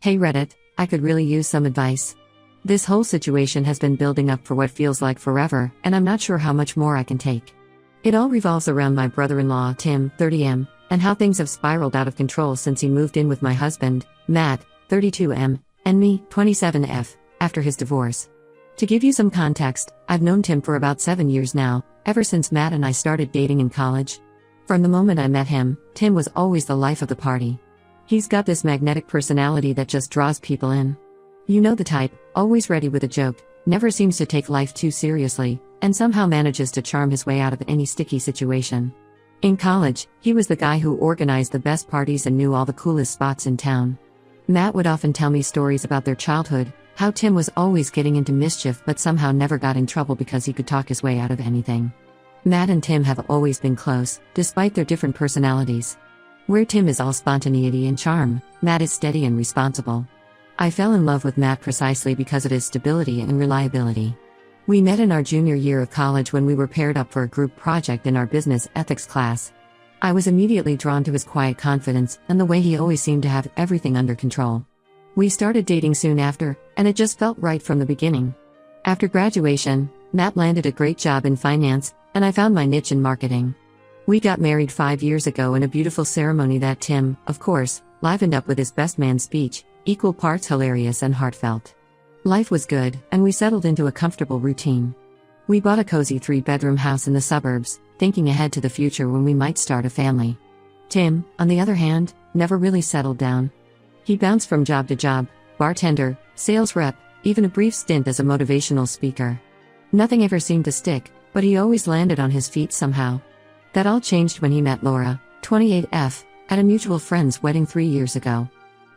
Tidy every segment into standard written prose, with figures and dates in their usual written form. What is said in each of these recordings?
Hey Reddit, I could really use some advice. This whole situation has been building up for what feels like forever, and I'm not sure how much more I can take. It all revolves around my brother-in-law, Tim, 30M, and how things have spiraled out of control since he moved in with my husband, Matt, 32M, and me, 27F, after his divorce. To give you some context, I've known Tim for about 7 years now, ever since Matt and I started dating in college. From the moment I met him, Tim was always the life of the party. He's got this magnetic personality that just draws people in. You know the type, always ready with a joke, never seems to take life too seriously, and somehow manages to charm his way out of any sticky situation. In college, he was the guy who organized the best parties and knew all the coolest spots in town. Matt would often tell me stories about their childhood, how Tim was always getting into mischief but somehow never got in trouble because he could talk his way out of anything. Matt and Tim have always been close, despite their different personalities. Where Tim is all spontaneity and charm, Matt is steady and responsible. I fell in love with Matt precisely because of his stability and reliability. We met in our junior year of college when we were paired up for a group project in our business ethics class. I was immediately drawn to his quiet confidence and the way he always seemed to have everything under control. We started dating soon after, and it just felt right from the beginning. After graduation, Matt landed a great job in finance, and I found my niche in marketing. We got married 5 years ago in a beautiful ceremony that Tim, of course, livened up with his best man speech, equal parts hilarious and heartfelt. Life was good, and we settled into a comfortable routine. We bought a cozy 3-bedroom house in the suburbs, thinking ahead to the future when we might start a family. Tim, on the other hand, never really settled down. He bounced from job to job, bartender, sales rep, even a brief stint as a motivational speaker. Nothing ever seemed to stick, but he always landed on his feet somehow. That all changed when he met Laura, 28F, at a mutual friend's wedding 3 years ago.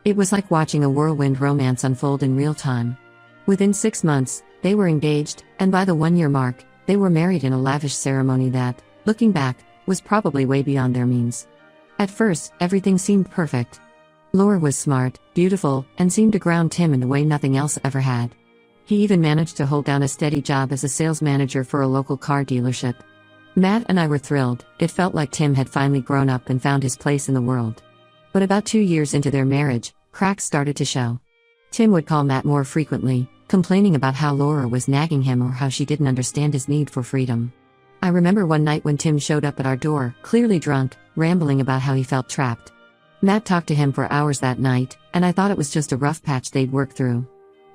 It was like watching a whirlwind romance unfold in real time. Within 6 months, they were engaged, and by the 1-year mark, they were married in a lavish ceremony that, looking back, was probably way beyond their means. At first, everything seemed perfect. Laura was smart, beautiful, and seemed to ground Tim in a way nothing else ever had. He even managed to hold down a steady job as a sales manager for a local car dealership. Matt and I were thrilled. It felt like Tim had finally grown up and found his place in the world. But about 2 years into their marriage, cracks started to show. Tim would call Matt more frequently, complaining about how Laura was nagging him or how she didn't understand his need for freedom. I remember one night when Tim showed up at our door, clearly drunk, rambling about how he felt trapped. Matt talked to him for hours that night, and I thought it was just a rough patch they'd work through.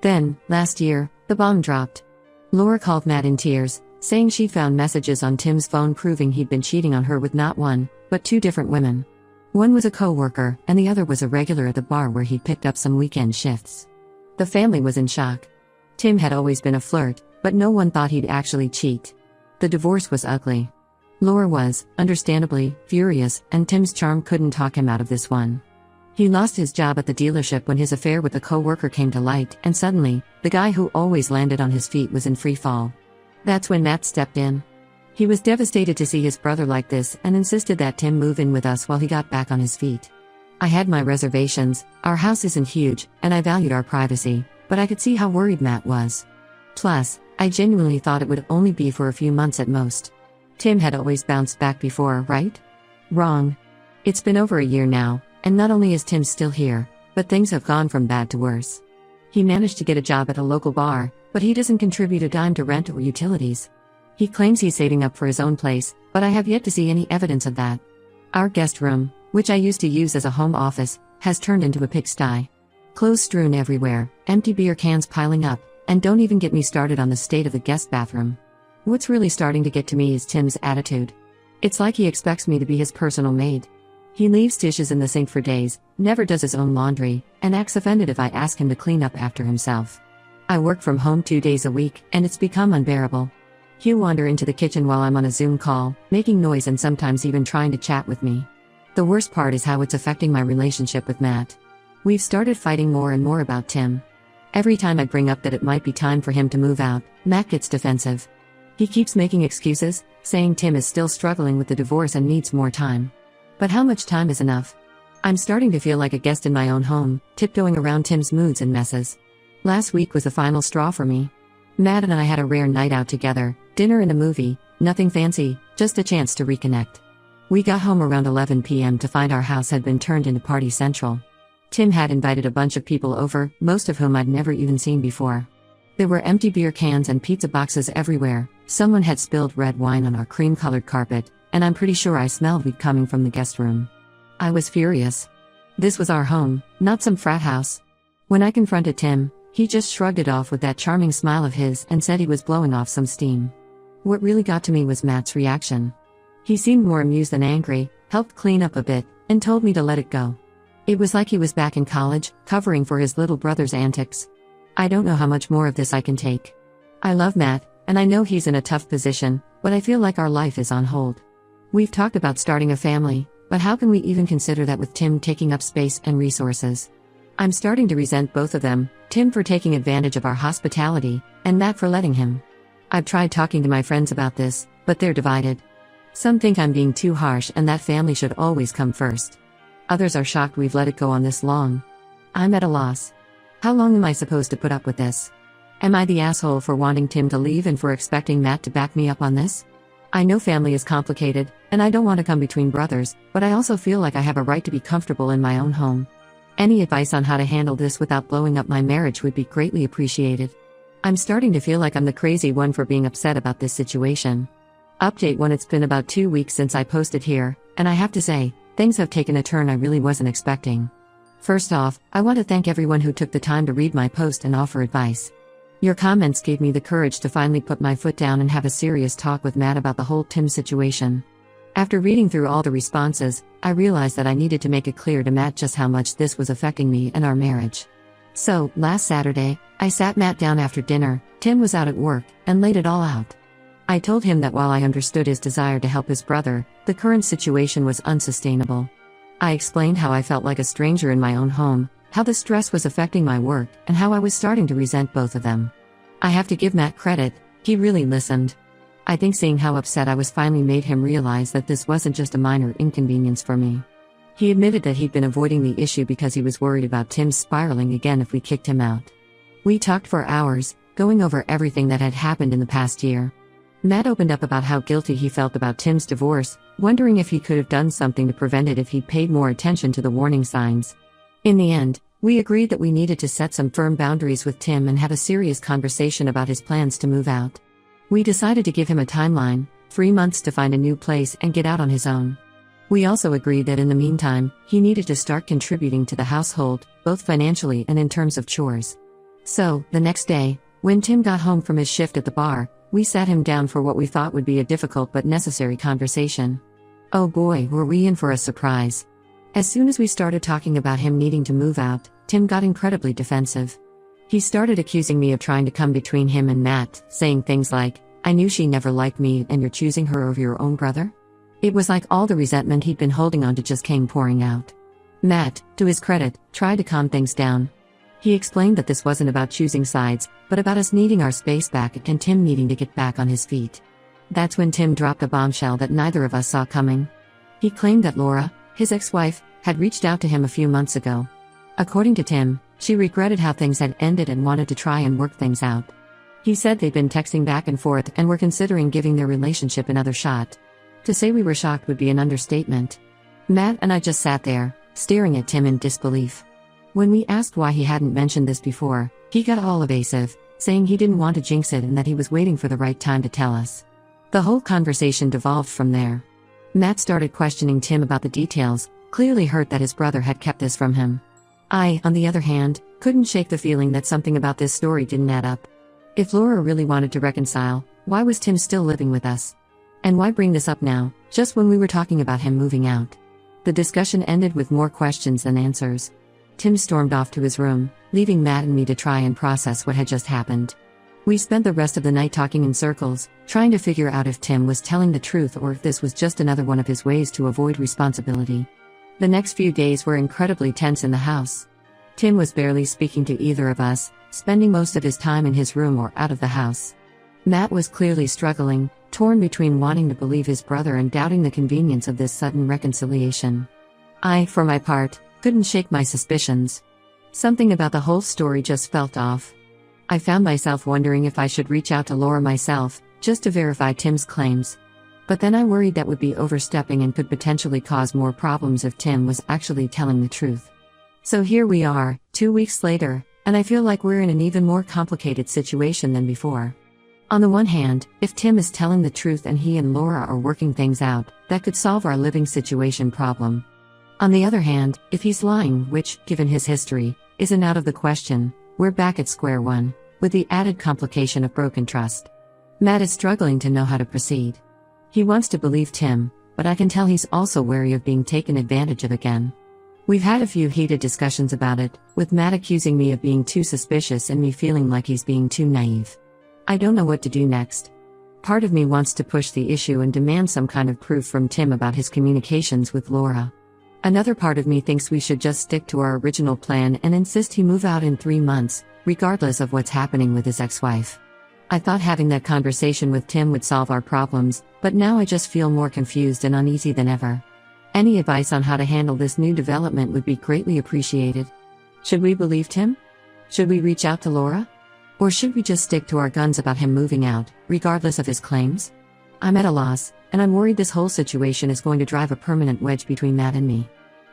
Then, last year, the bomb dropped. Laura called Matt in tears, saying she found messages on Tim's phone proving he'd been cheating on her with not one, but 2 different women. One was a co-worker, and the other was a regular at the bar where he'd picked up some weekend shifts. The family was in shock. Tim had always been a flirt, but no one thought he'd actually cheat. The divorce was ugly. Laura was, understandably, furious, and Tim's charm couldn't talk him out of this one. He lost his job at the dealership when his affair with the co-worker came to light, and suddenly, the guy who always landed on his feet was in free fall. That's when Matt stepped in. He was devastated to see his brother like this and insisted that Tim move in with us while he got back on his feet. I had my reservations. Our house isn't huge, and I valued our privacy, but I could see how worried Matt was. Plus, I genuinely thought it would only be for a few months at most. Tim had always bounced back before, right? Wrong. It's been over a year now, and not only is Tim still here, but things have gone from bad to worse. He managed to get a job at a local bar, but he doesn't contribute a dime to rent or utilities. He claims he's saving up for his own place, but I have yet to see any evidence of that. Our guest room, which I used to use as a home office, has turned into a pigsty. Clothes strewn everywhere, empty beer cans piling up, and don't even get me started on the state of the guest bathroom. What's really starting to get to me is Tim's attitude. It's like he expects me to be his personal maid. He leaves dishes in the sink for days, never does his own laundry, and acts offended if I ask him to clean up after himself. I work from home 2 days a week, and it's become unbearable. He'll wander into the kitchen while I'm on a Zoom call, making noise and sometimes even trying to chat with me. The worst part is how it's affecting my relationship with Matt. We've started fighting more and more about Tim. Every time I bring up that it might be time for him to move out, Matt gets defensive. He keeps making excuses, saying Tim is still struggling with the divorce and needs more time. But how much time is enough? I'm starting to feel like a guest in my own home, tiptoeing around Tim's moods and messes. Last week was the final straw for me. Matt and I had a rare night out together, dinner and a movie, nothing fancy, just a chance to reconnect. We got home around 11 p.m. to find our house had been turned into party central. Tim had invited a bunch of people over, most of whom I'd never even seen before. There were empty beer cans and pizza boxes everywhere, someone had spilled red wine on our cream-colored carpet, and I'm pretty sure I smelled weed coming from the guest room. I was furious. This was our home, not some frat house. When I confronted Tim, he just shrugged it off with that charming smile of his and said he was blowing off some steam. What really got to me was Matt's reaction. He seemed more amused than angry, helped clean up a bit, and told me to let it go. It was like he was back in college, covering for his little brother's antics. I don't know how much more of this I can take. I love Matt, and I know he's in a tough position, but I feel like our life is on hold. We've talked about starting a family, but how can we even consider that with Tim taking up space and resources? I'm starting to resent both of them, Tim for taking advantage of our hospitality, and Matt for letting him. I've tried talking to my friends about this, but they're divided. Some think I'm being too harsh and that family should always come first. Others are shocked we've let it go on this long. I'm at a loss. How long am I supposed to put up with this? Am I the asshole for wanting Tim to leave and for expecting Matt to back me up on this? I know family is complicated, and I don't want to come between brothers, but I also feel like I have a right to be comfortable in my own home. Any advice on how to handle this without blowing up my marriage would be greatly appreciated. I'm starting to feel like I'm the crazy one for being upset about this situation. Update 1: It's been about 2 weeks since I posted here, and I have to say, things have taken a turn I really wasn't expecting. First off, I want to thank everyone who took the time to read my post and offer advice. Your comments gave me the courage to finally put my foot down and have a serious talk with Matt about the whole Tim situation. After reading through all the responses, I realized that I needed to make it clear to Matt just how much this was affecting me and our marriage. So, last Saturday, I sat Matt down after dinner. Tim was out at work, and laid it all out. I told him that while I understood his desire to help his brother, the current situation was unsustainable. I explained how I felt like a stranger in my own home, how the stress was affecting my work, and how I was starting to resent both of them. I have to give Matt credit, he really listened. I think seeing how upset I was finally made him realize that this wasn't just a minor inconvenience for me. He admitted that he'd been avoiding the issue because he was worried about Tim spiraling again if we kicked him out. We talked for hours, going over everything that had happened in the past year. Matt opened up about how guilty he felt about Tim's divorce, wondering if he could have done something to prevent it if he'd paid more attention to the warning signs. In the end, we agreed that we needed to set some firm boundaries with Tim and have a serious conversation about his plans to move out. We decided to give him a timeline, 3 months to find a new place and get out on his own. We also agreed that in the meantime, he needed to start contributing to the household, both financially and in terms of chores. So, the next day, when Tim got home from his shift at the bar, we sat him down for what we thought would be a difficult but necessary conversation. Oh boy, were we in for a surprise. As soon as we started talking about him needing to move out, Tim got incredibly defensive. He started accusing me of trying to come between him and Matt, saying things like, "I knew she never liked me and you're choosing her over your own brother?" It was like all the resentment he'd been holding on to just came pouring out. Matt, to his credit, tried to calm things down. He explained that this wasn't about choosing sides, but about us needing our space back and Tim needing to get back on his feet. That's when Tim dropped a bombshell that neither of us saw coming. He claimed that Laura, his ex-wife, had reached out to him a few months ago. According to Tim, she regretted how things had ended and wanted to try and work things out. He said they'd been texting back and forth and were considering giving their relationship another shot. To say we were shocked would be an understatement. Matt and I just sat there, staring at Tim in disbelief. When we asked why he hadn't mentioned this before, he got all evasive, saying he didn't want to jinx it and that he was waiting for the right time to tell us. The whole conversation devolved from there. Matt started questioning Tim about the details, clearly hurt that his brother had kept this from him. I, on the other hand, couldn't shake the feeling that something about this story didn't add up. If Laura really wanted to reconcile, why was Tim still living with us? And why bring this up now, just when we were talking about him moving out? The discussion ended with more questions than answers. Tim stormed off to his room, leaving Matt and me to try and process what had just happened. We spent the rest of the night talking in circles, trying to figure out if Tim was telling the truth or if this was just another one of his ways to avoid responsibility. The next few days were incredibly tense in the house. Tim was barely speaking to either of us, spending most of his time in his room or out of the house. Matt was clearly struggling, torn between wanting to believe his brother and doubting the convenience of this sudden reconciliation. I, for my part, couldn't shake my suspicions. Something about the whole story just felt off. I found myself wondering if I should reach out to Laura myself, just to verify Tim's claims. But then I worried that would be overstepping and could potentially cause more problems if Tim was actually telling the truth. So here we are, 2 weeks later, and I feel like we're in an even more complicated situation than before. On the one hand, if Tim is telling the truth and he and Laura are working things out, that could solve our living situation problem. On the other hand, if he's lying, which, given his history, isn't out of the question, we're back at square one, with the added complication of broken trust. Matt is struggling to know how to proceed. He wants to believe Tim, but I can tell he's also wary of being taken advantage of again. We've had a few heated discussions about it, with Matt accusing me of being too suspicious and me feeling like he's being too naive. I don't know what to do next. Part of me wants to push the issue and demand some kind of proof from Tim about his communications with Laura. Another part of me thinks we should just stick to our original plan and insist he move out in 3 months, regardless of what's happening with his ex-wife. I thought having that conversation with Tim would solve our problems, but now I just feel more confused and uneasy than ever. Any advice on how to handle this new development would be greatly appreciated. Should we believe Tim? Should we reach out to Laura? Or should we just stick to our guns about him moving out, regardless of his claims? I'm at a loss, and I'm worried this whole situation is going to drive a permanent wedge between Matt and me.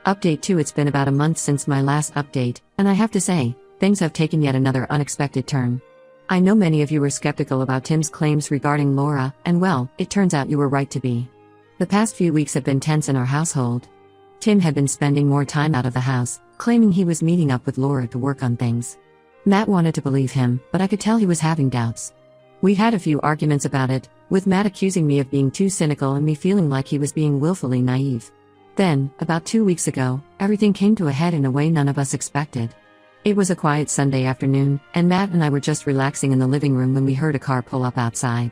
Update 2. It's been about a month since my last update, and I have to say, things have taken yet another unexpected turn. I know many of you were skeptical about Tim's claims regarding Laura, and well, it turns out you were right to be. The past few weeks have been tense in our household. Tim had been spending more time out of the house, claiming he was meeting up with Laura to work on things. Matt wanted to believe him, but I could tell he was having doubts. We had a few arguments about it, with Matt accusing me of being too cynical and me feeling like he was being willfully naive. Then, about 2 weeks ago, everything came to a head in a way none of us expected. It was a quiet Sunday afternoon, and Matt and I were just relaxing in the living room when we heard a car pull up outside.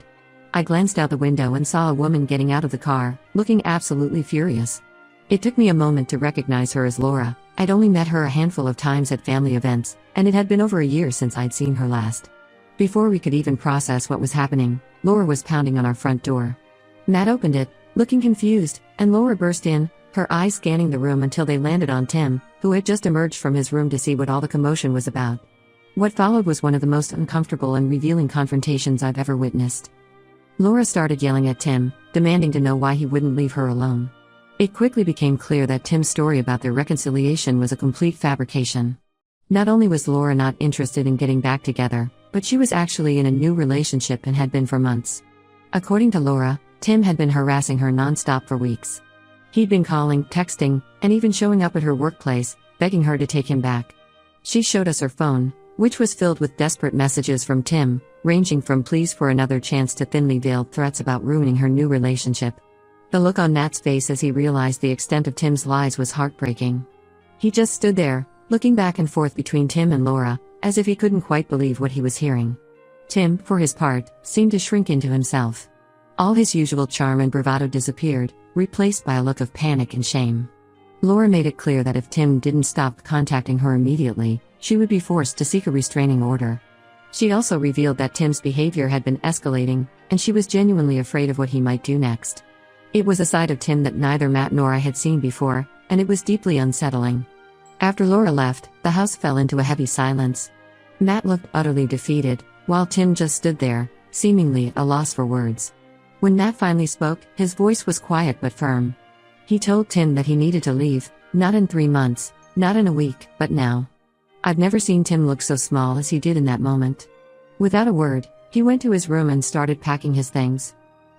I glanced out the window and saw a woman getting out of the car, looking absolutely furious. It took me a moment to recognize her as Laura. I'd only met her a handful of times at family events, and it had been over a year since I'd seen her last. Before we could even process what was happening, Laura was pounding on our front door. Matt opened it, looking confused, and Laura burst in, her eyes scanning the room until they landed on Tim, who had just emerged from his room to see what all the commotion was about. What followed was one of the most uncomfortable and revealing confrontations I've ever witnessed. Laura started yelling at Tim, demanding to know why he wouldn't leave her alone. It quickly became clear that Tim's story about their reconciliation was a complete fabrication. Not only was Laura not interested in getting back together, but she was actually in a new relationship and had been for months. According to Laura, Tim had been harassing her non-stop for weeks. He'd been calling, texting, and even showing up at her workplace, begging her to take him back. She showed us her phone, which was filled with desperate messages from Tim, ranging from pleas for another chance to thinly veiled threats about ruining her new relationship. The look on Matt's face as he realized the extent of Tim's lies was heartbreaking. He just stood there, looking back and forth between Tim and Laura, as if he couldn't quite believe what he was hearing. Tim, for his part, seemed to shrink into himself. All his usual charm and bravado disappeared, replaced by a look of panic and shame. Laura made it clear that if Tim didn't stop contacting her immediately, she would be forced to seek a restraining order. She also revealed that Tim's behavior had been escalating, and she was genuinely afraid of what he might do next. It was a side of Tim that neither Matt nor I had seen before, and it was deeply unsettling. After Laura left, the house fell into a heavy silence. Matt looked utterly defeated, while Tim just stood there, seemingly at a loss for words. When Matt finally spoke, his voice was quiet but firm. He told Tim that he needed to leave, not in 3 months, not in a week, but now. I've never seen Tim look so small as he did in that moment. Without a word, he went to his room and started packing his things.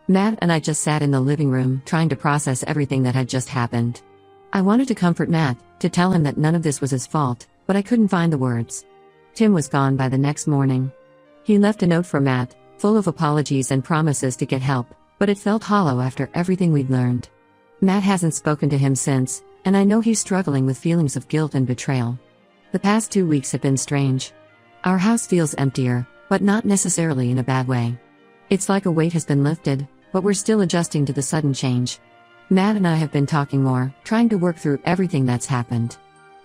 Matt and I just sat in the living room, trying to process everything that had just happened. I wanted to comfort Matt, to tell him that none of this was his fault, but I couldn't find the words. Tim was gone by the next morning. He left a note for Matt, full of apologies and promises to get help, but it felt hollow after everything we'd learned. Matt hasn't spoken to him since, and I know he's struggling with feelings of guilt and betrayal. The past 2 weeks have been strange. Our house feels emptier, but not necessarily in a bad way. It's like a weight has been lifted, but we're still adjusting to the sudden change. Matt and I have been talking more, trying to work through everything that's happened.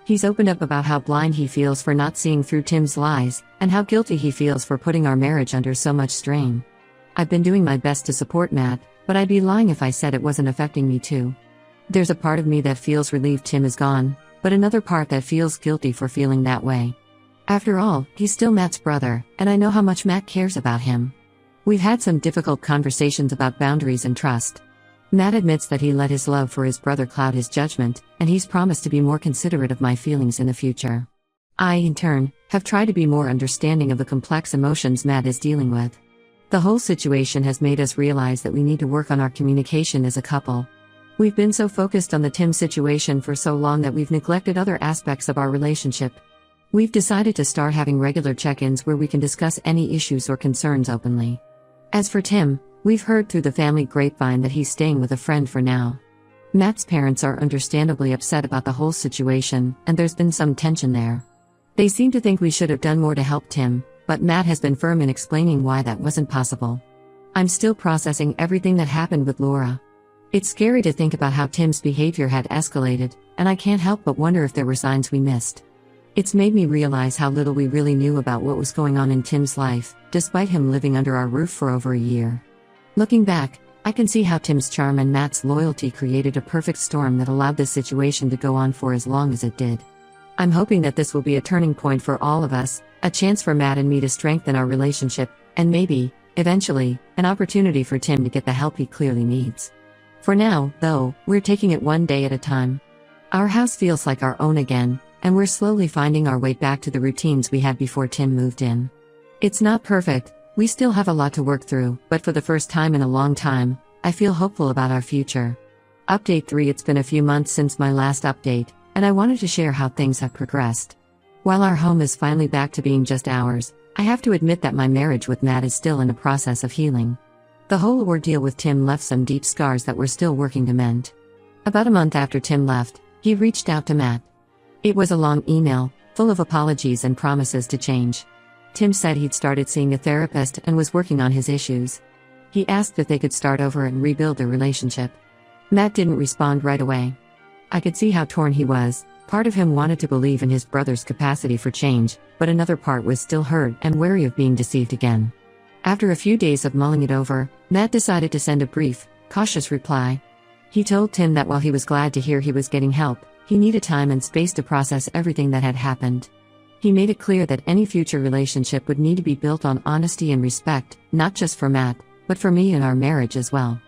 He's opened up about how blind he feels for not seeing through Tim's lies, and how guilty he feels for putting our marriage under so much strain. I've been doing my best to support Matt, but I'd be lying if I said it wasn't affecting me too. There's a part of me that feels relieved Tim is gone, but another part that feels guilty for feeling that way. After all, he's still Matt's brother, and I know how much Matt cares about him. We've had some difficult conversations about boundaries and trust. Matt admits that he let his love for his brother cloud his judgment, and he's promised to be more considerate of my feelings in the future. I, in turn, have tried to be more understanding of the complex emotions Matt is dealing with. The whole situation has made us realize that we need to work on our communication as a couple. We've been so focused on the Tim situation for so long that we've neglected other aspects of our relationship. We've decided to start having regular check-ins where we can discuss any issues or concerns openly. As for Tim, we've heard through the family grapevine that he's staying with a friend for now. Matt's parents are understandably upset about the whole situation, and there's been some tension there. They seem to think we should have done more to help Tim, but Matt has been firm in explaining why that wasn't possible. I'm still processing everything that happened with Laura. It's scary to think about how Tim's behavior had escalated, and I can't help but wonder if there were signs we missed. It's made me realize how little we really knew about what was going on in Tim's life, despite him living under our roof for over a year. Looking back, I can see how Tim's charm and Matt's loyalty created a perfect storm that allowed this situation to go on for as long as it did. I'm hoping that this will be a turning point for all of us, a chance for Matt and me to strengthen our relationship, and maybe, eventually, an opportunity for Tim to get the help he clearly needs. For now, though, we're taking it one day at a time. Our house feels like our own again, and we're slowly finding our way back to the routines we had before Tim moved in. It's not perfect, we still have a lot to work through, but for the first time in a long time, I feel hopeful about our future. Update 3. It's been a few months since my last update, and I wanted to share how things have progressed. While our home is finally back to being just ours, I have to admit that my marriage with Matt is still in a process of healing. The whole ordeal with Tim left some deep scars that we're still working to mend. About a month after Tim left, he reached out to Matt. It was a long email, full of apologies and promises to change. Tim said he'd started seeing a therapist and was working on his issues. He asked if they could start over and rebuild their relationship. Matt didn't respond right away. I could see how torn he was. Part of him wanted to believe in his brother's capacity for change, but another part was still hurt and wary of being deceived again. After a few days of mulling it over, Matt decided to send a brief, cautious reply. He told Tim that while he was glad to hear he was getting help, he needed time and space to process everything that had happened. He made it clear that any future relationship would need to be built on honesty and respect, not just for Matt, but for me and our marriage as well.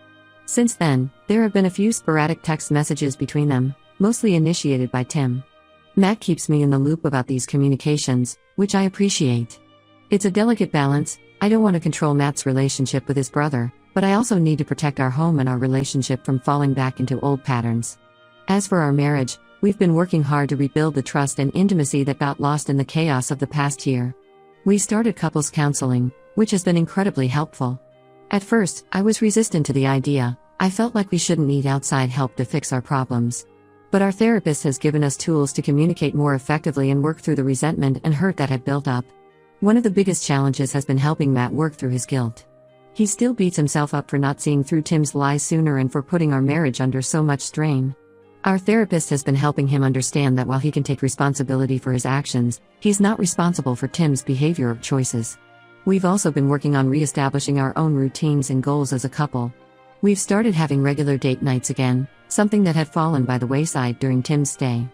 Since then, there have been a few sporadic text messages between them, mostly initiated by Tim. Matt keeps me in the loop about these communications, which I appreciate. It's a delicate balance. I don't want to control Matt's relationship with his brother, but I also need to protect our home and our relationship from falling back into old patterns. As for our marriage, we've been working hard to rebuild the trust and intimacy that got lost in the chaos of the past year. We started couples counseling, which has been incredibly helpful. At first, I was resistant to the idea. I felt like we shouldn't need outside help to fix our problems. But our therapist has given us tools to communicate more effectively and work through the resentment and hurt that had built up. One of the biggest challenges has been helping Matt work through his guilt. He still beats himself up for not seeing through Tim's lies sooner and for putting our marriage under so much strain. Our therapist has been helping him understand that while he can take responsibility for his actions, he's not responsible for Tim's behavior or choices. We've also been working on re-establishing our own routines and goals as a couple. We've started having regular date nights again, something that had fallen by the wayside during Tim's stay.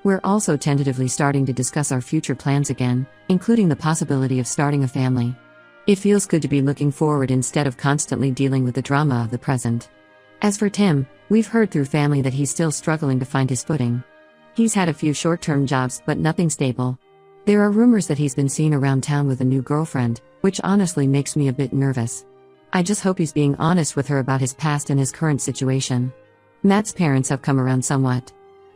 We're also tentatively starting to discuss our future plans again, including the possibility of starting a family. It feels good to be looking forward instead of constantly dealing with the drama of the present. As for Tim, we've heard through family that he's still struggling to find his footing. He's had a few short-term jobs but nothing stable. There are rumors that he's been seen around town with a new girlfriend, which honestly makes me a bit nervous. I just hope he's being honest with her about his past and his current situation. Matt's parents have come around somewhat.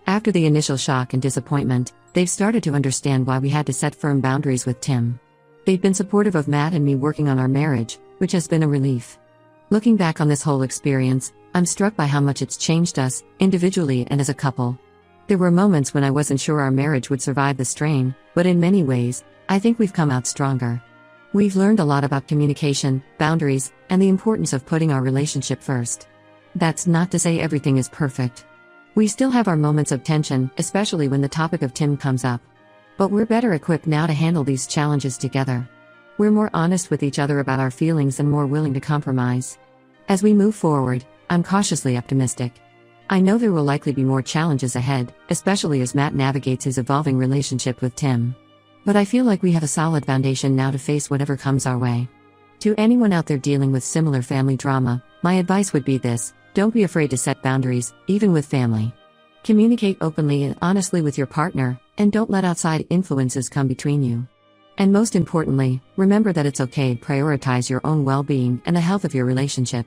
After the initial shock and disappointment, they've started to understand why we had to set firm boundaries with Tim. They've been supportive of Matt and me working on our marriage, which has been a relief. Looking back on this whole experience, I'm struck by how much it's changed us, individually and as a couple. There were moments when I wasn't sure our marriage would survive the strain, but in many ways, I think we've come out stronger. We've learned a lot about communication, boundaries, and the importance of putting our relationship first. That's not to say everything is perfect. We still have our moments of tension, especially when the topic of Tim comes up. But we're better equipped now to handle these challenges together. We're more honest with each other about our feelings and more willing to compromise. As we move forward, I'm cautiously optimistic. I know there will likely be more challenges ahead, especially as Matt navigates his evolving relationship with Tim. But I feel like we have a solid foundation now to face whatever comes our way. To anyone out there dealing with similar family drama, my advice would be this: Don't be afraid to set boundaries, even with family. Communicate openly and honestly with your partner, and don't let outside influences come between you. And most importantly, remember that it's okay to prioritize your own well-being and the health of your relationship.